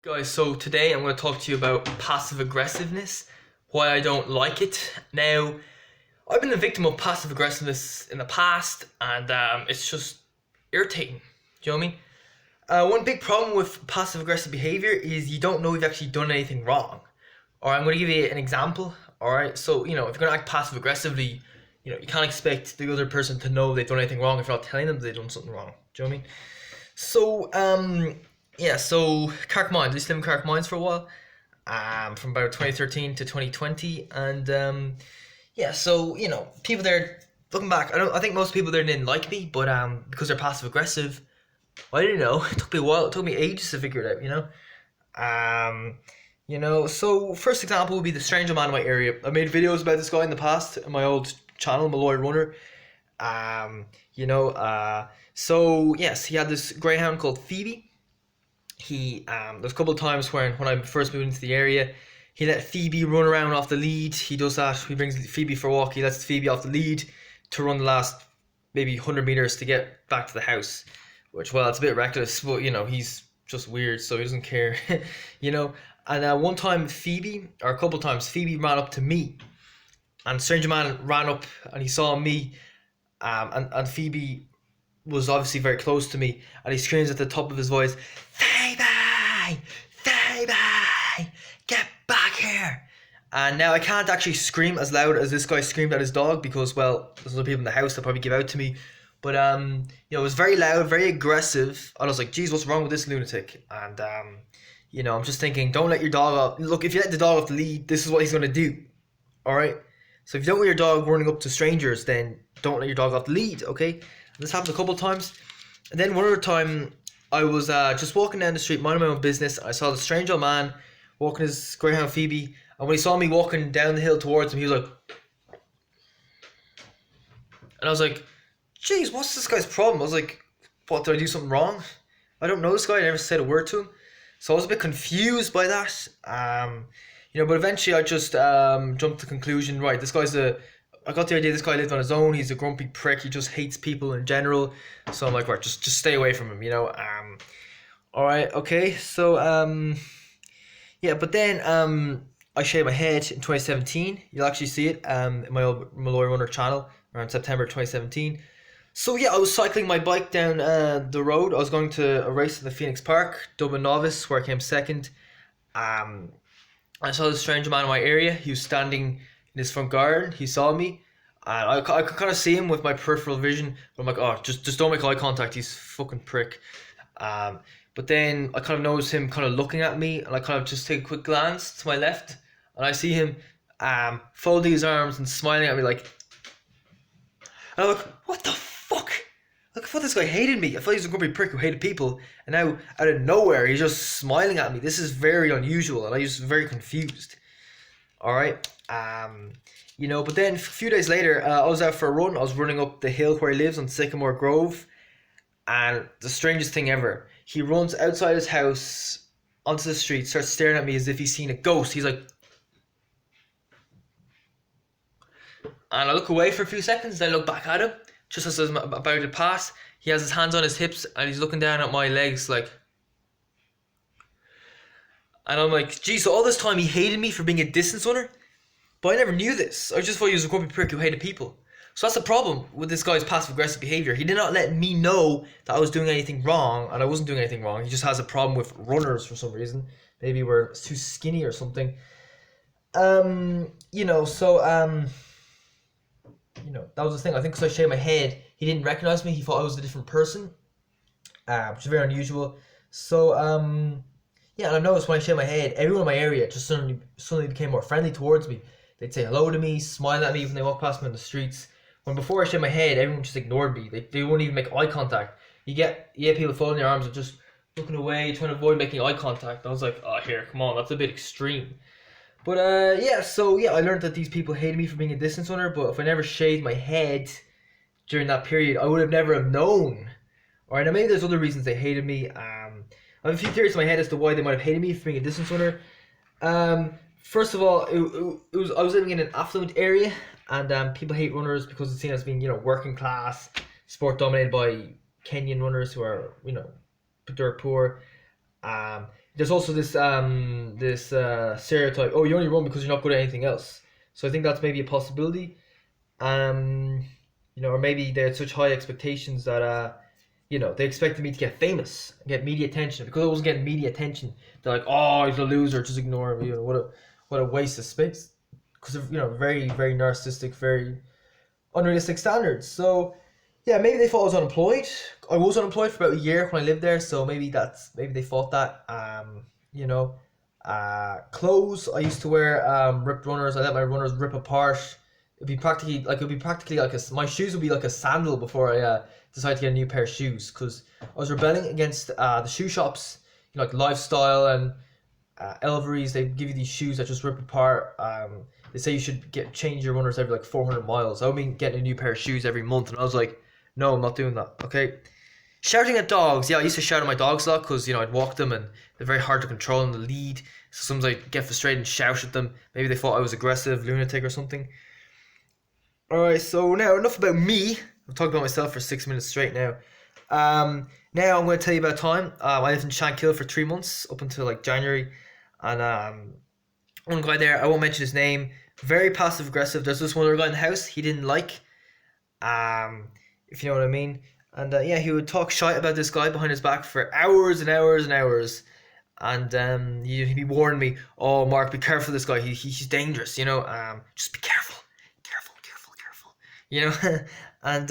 Guys, so today I'm going to talk to you about passive aggressiveness, why I don't like it. Now, I've been a victim of passive aggressiveness in the past, and it's just irritating. Do you know what I mean? One big problem with passive aggressive behavior is you don't know you've actually done anything wrong. Alright, I'm going to give you an example. Alright, so, if you're going to act passive aggressively, you can't expect the other person to know they've done anything wrong if you're not telling them they've done something wrong. Do you know what I mean? So, yeah, so Carrick Mines, I used to live in Carrick Mines for a while, from about 2013 to 2020, and yeah, so people there, looking back, I think most people there didn't like me, but because they're passive aggressive, I didn't know. It took me a while. It took me ages to figure it out. So first example would be the stranger man in my area. I made videos about this guy in the past in my old channel, Malloy Runner. So yes, he had this greyhound called Phoebe. There's a couple of times when I first moved into the area, he let Phoebe run around off the lead. He does that. He brings Phoebe for a walk. He lets Phoebe off the lead to run the last maybe 100 meters to get back to the house. Which, well, it's a bit reckless, but he's just weird, so he doesn't care. And one time a couple of times, Phoebe ran up to me, and Stranger Man ran up and he saw me, and Phoebe was obviously very close to me, and he screams at the top of his voice, "Phoebe! Phoebe! Get back here!" And now I can't actually scream as loud as this guy screamed at his dog because, well, there's other people in the house that probably give out to me. But it was very loud, very aggressive, and I was like, "Geez, what's wrong with this lunatic?" And I'm just thinking, don't let your dog off. Look, if you let the dog off the lead, this is what he's gonna do. All right. So if you don't want your dog running up to strangers, then don't let your dog off the lead. Okay. This happened a couple of times, and then one other time, I was just walking down the street, minding my own business. I saw the strange old man walking his greyhound Phoebe, and when he saw me walking down the hill towards him, he was like, and I was like, "Jeez, what's this guy's problem?" I was like, "What, did I do something wrong? I don't know this guy. I never said a word to him." So I was a bit confused by that. But eventually I just jumped to the conclusion, right, I got the idea this guy lived on his own. He's a grumpy prick. He just hates people in general. So I'm like, right, just stay away from him. All right, okay. So yeah, but then I shaved my head in 2017. You'll actually see it in my old Malloy Runner channel around September 2017. So yeah, I was cycling my bike down the road. I was going to a race at the Phoenix Park, Dublin Novice, where I came second. I saw this stranger man in my area. He was standing in his front garden. He saw me, and I could kind of see him with my peripheral vision. But I'm like, oh, just don't make eye contact. He's fucking prick. But then I kind of noticed him kind of looking at me, and I kind of just take a quick glance to my left, and I see him folding his arms and smiling at me like. And I'm like, what the fuck? Like, I thought this guy hated me. I thought he was a grumpy prick who hated people, and now out of nowhere he's just smiling at me. This is very unusual, and I was very confused. All right. But then a few days later, I was out for a run. I was running up the hill where he lives on Sycamore Grove, and the strangest thing ever, he runs outside his house onto the street, starts staring at me as if he's seen a ghost. He's like, and I look away for a few seconds, then I look back at him, just as I'm about to pass. He has his hands on his hips, and he's looking down at my legs like, and I'm like, gee, so all this time he hated me for being a distance runner? But I never knew this. I just thought he was a grumpy prick who hated people. So that's the problem with this guy's passive aggressive behavior. He did not let me know that I was doing anything wrong, and I wasn't doing anything wrong. He just has a problem with runners for some reason. Maybe we're too skinny or something. That was the thing. I think because I shaved my head, he didn't recognize me. He thought I was a different person, which is very unusual. So, yeah, and I noticed when I shaved my head, everyone in my area just suddenly became more friendly towards me. They'd say hello to me, smile at me when they walk past me on the streets. When before I shaved my head, everyone just ignored me. They wouldn't even make eye contact. You get people folding their arms and just looking away, trying to avoid making eye contact. I was like, oh, here, come on, that's a bit extreme. But I learned that these people hated me for being a distance runner. But if I never shaved my head during that period, I would have never have known. Alright, now maybe there's other reasons they hated me. I have a few theories in my head as to why they might have hated me for being a distance runner. First of all, I was living in an affluent area, and people hate runners because it's seen as being working class, sport dominated by Kenyan runners who are dirt poor. there's also this stereotype. Oh, you only run because you're not good at anything else. So I think that's maybe a possibility. Um, or maybe they had such high expectations that they expected me to get famous, get media attention. Because I wasn't getting media attention, they're like, "Oh, he's a loser. Just ignore him." What a waste of space. Because of very very narcissistic, very unrealistic standards. So yeah, maybe they thought I was unemployed. I was unemployed for about a year when I lived there, so maybe they thought that. You know, Clothes I used to wear, ripped runners. I let my runners rip apart. It'd be practically like my shoes would be like a sandal before I decided to get a new pair of shoes because I was rebelling against the shoe shops, like Lifestyle and Elveries. They give you these shoes that just rip apart. They say you should change your runners every like 400 miles. I would mean getting a new pair of shoes every month, and I was like, no, I'm not doing that. Okay. Shouting at dogs. Yeah, I used to shout at my dogs a lot because I'd walk them and they're very hard to control in the lead. So sometimes I'd get frustrated and shout at them. Maybe they thought I was aggressive, lunatic or something. All right. So now enough about me. I've talked about myself for 6 minutes straight now. Now I'm going to tell you about time. I lived in Shankill for 3 months up until like January, and one guy there, I won't mention his name, very passive aggressive. There's this one other guy in the house he didn't like, if you know what I mean. And yeah, he would talk shite about this guy behind his back for hours and hours and hours. And he'd be warning me, "Oh, Mark, be careful of this guy. He's dangerous. Just be careful, careful, careful, careful." And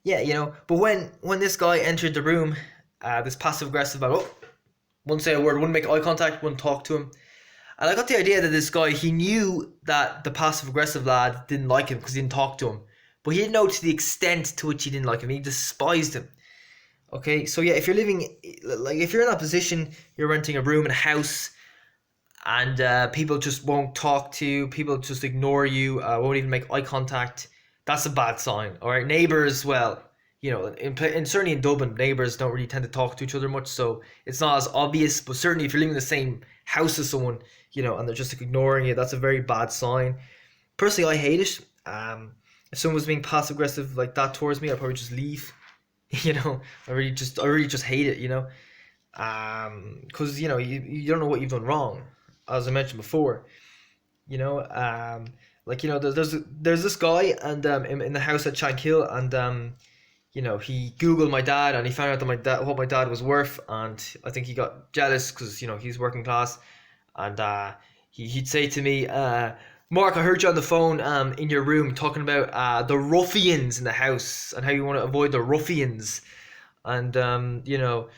yeah, But when this guy entered the room, this passive aggressive about, wouldn't say a word, wouldn't make eye contact, wouldn't talk to him. And I got the idea that this guy, he knew that the passive aggressive lad didn't like him because he didn't talk to him. But he didn't know to the extent to which he didn't like him. He despised him. Okay, so yeah, if you're if you're in that position, you're renting a room in a house, and people just won't talk to you, people just ignore you, won't even make eye contact, that's a bad sign. All right, neighbors, well, certainly in Dublin, neighbors don't really tend to talk to each other much, so it's not as obvious. But certainly, if you're living in the same house as someone, and they're just ignoring you, that's a very bad sign. Personally, I hate it. If someone was being passive aggressive like that towards me, I'd probably just leave. I really just hate it. Because you don't know what you've done wrong, as I mentioned before. There's this guy, and in the house at Shankill, and he Googled my dad, and he found out that what my dad was worth, and I think he got jealous because he's working class, and he'd say to me, "Mark, I heard you on the phone in your room talking about the ruffians in the house and how you want to avoid the ruffians," and now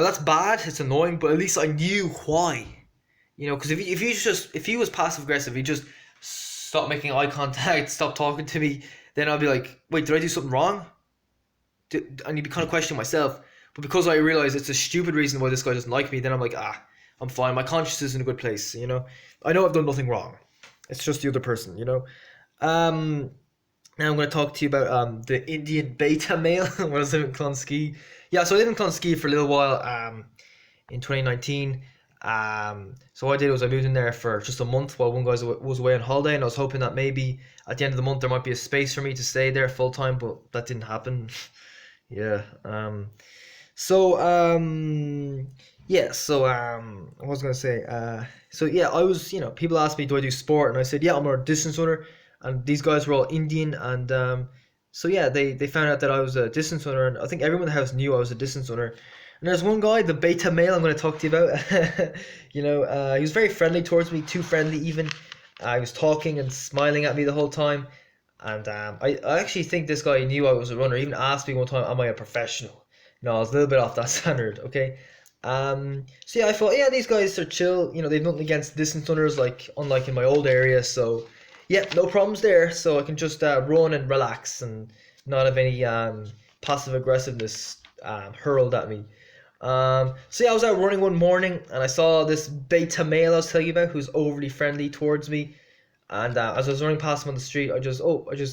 that's bad. It's annoying, but at least I knew why. Because if he was passive aggressive, he just stop making eye contact, stop talking to me, then I'll be like, wait, did I do something wrong? And you'd be kind of questioning myself. But because I realize it's a stupid reason why this guy doesn't like me, then I'm like, I'm fine. My conscience is in a good place. I know I've done nothing wrong. It's just the other person. Now I'm going to talk to you about the Indian beta male when I was living in Clonski. Yeah, so I lived in Clonski for a little while in 2019. So what I did was I moved in there for just a month while one guy was away on holiday, and I was hoping that maybe at the end of the month there might be a space for me to stay there full time, but that didn't happen. Yeah. So I was gonna say, so yeah, I was, people asked me, do I do sport? And I said, yeah, I'm a distance runner. And these guys were all Indian, and so yeah, they found out that I was a distance runner, and I think everyone in the house knew I was a distance runner. And there's one guy, the beta male, I'm going to talk to you about. He was very friendly towards me, too friendly even. He was talking and smiling at me the whole time. And I actually think this guy knew I was a runner. He even asked me one time, am I a professional? No, I was a little bit off that standard, okay? So yeah, I thought, yeah, these guys are chill. They've nothing against distance runners, unlike in my old area. So yeah, no problems there. So I can just run and relax and not have any passive aggressiveness hurled at me. So yeah, I was out running one morning and I saw this beta male I was telling you about who's overly friendly towards me, and as I was running past him on the street, I just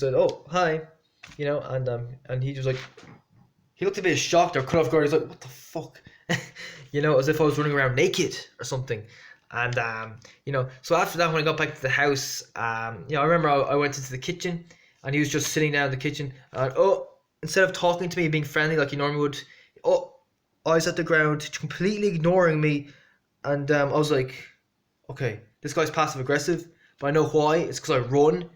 said, "Oh, hi," and he just he looked a bit shocked or caught off guard. He's like, "What the fuck?" As if I was running around naked or something. And so after that, when I got back to the house, I remember I went into the kitchen and he was just sitting down in the kitchen, and instead of talking to me, being friendly like he normally would, eyes at the ground, completely ignoring me, And I was like, okay, this guy's passive aggressive, but I know why. It's because I run.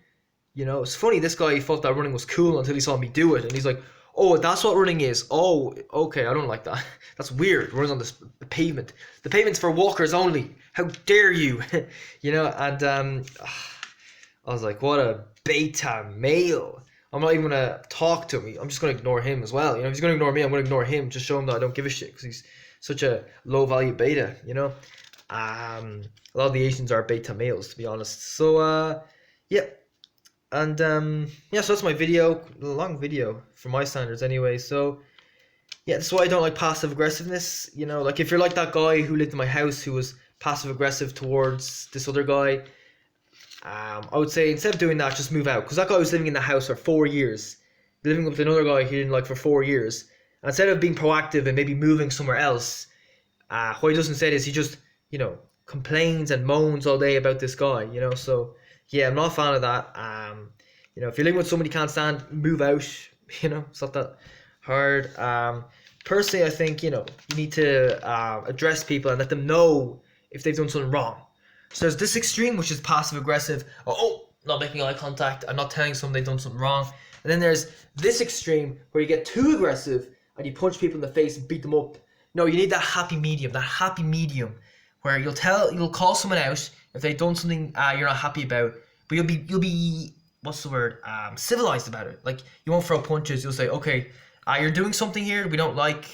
It's funny. This guy thought that running was cool until he saw me do it, and he's like, "Oh, that's what running is." Oh, okay, I don't like that. That's weird. Running on the pavement. The pavement's for walkers only. How dare you? And I was like, what a beta male. I'm not even gonna talk to him. I'm just gonna ignore him as well. If he's gonna ignore me, I'm gonna ignore him. Just show him that I don't give a shit because he's such a low value beta. A lot of the Asians are beta males, to be honest. So yeah, and yeah, so that's my video. A long video for my standards, anyway. So yeah, that's why I don't like passive aggressiveness. Like if you're like that guy who lived in my house who was passive aggressive towards this other guy, I would say instead of doing that, just move out. Because that guy was living in the house for 4 years, living with another guy he didn't like for 4 years. And instead of being proactive and maybe moving somewhere else, what he doesn't say is he just, complains and moans all day about this guy. So yeah, I'm not a fan of that. If you're living with somebody you can't stand, move out. It's not that hard. Personally, I think you need to address people and let them know if they've done something wrong. So there's this extreme, which is passive aggressive. Oh, not making eye contact. I'm not telling someone they've done something wrong. And then there's this extreme where you get too aggressive and you punch people in the face and beat them up. No, you need that happy medium. That happy medium where you'll call someone out if they've done something you're not happy about, but you'll be what's the word? Civilized about it. Like you won't throw punches. You'll say, okay, you're doing something here we don't like.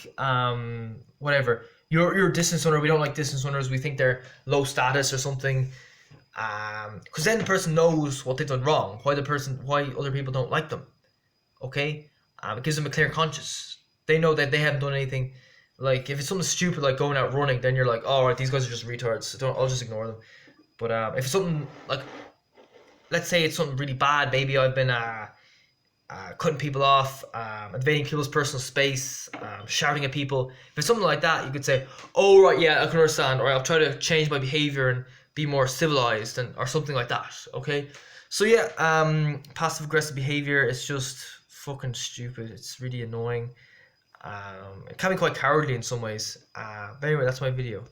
Whatever. You're a distance runner. We don't like distance runners. We think they're low status or something. Because then the person knows what they've done wrong. Why other people don't like them. Okay. It gives them a clear conscience. They know that they haven't done anything. Like if it's something stupid like going out running, then you're like, oh, right, these guys are just retards. I'll just ignore them. But if it's something like, let's say it's something really bad. Maybe I've been cutting people off, invading people's personal space, shouting at people. If it's something like that, you could say, oh, right, yeah, I can understand. Or I'll try to change my behavior and be more civilized or something like that, okay? So yeah, passive aggressive behavior is just fucking stupid. It's really annoying. It can be quite cowardly in some ways. But anyway, that's my video.